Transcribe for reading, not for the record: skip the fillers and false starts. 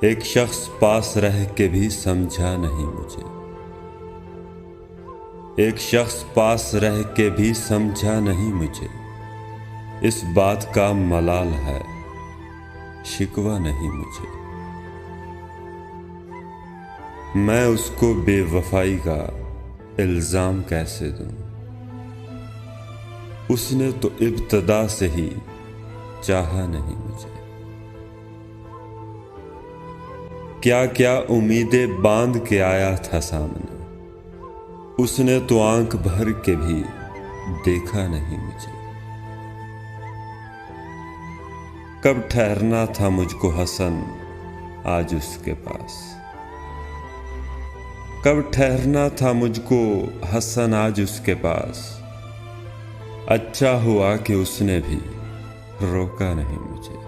एक शख्स पास रह के भी समझा नहीं मुझे। एक शख्स पास रह के भी समझा नहीं मुझे। इस बात का मलाल है, शिकवा नहीं मुझे। मैं उसको बेवफाई का इल्जाम कैसे दूं? उसने तो इब्तदा से ही चाहा नहीं मुझे। क्या क्या उम्मीदें बांध के आया था सामने, उसने तो आंख भर के भी देखा नहीं मुझे। कब ठहरना था मुझको हसन आज उसके पास, कब ठहरना था मुझको हसन आज उसके पास। अच्छा हुआ कि उसने भी रोका नहीं मुझे।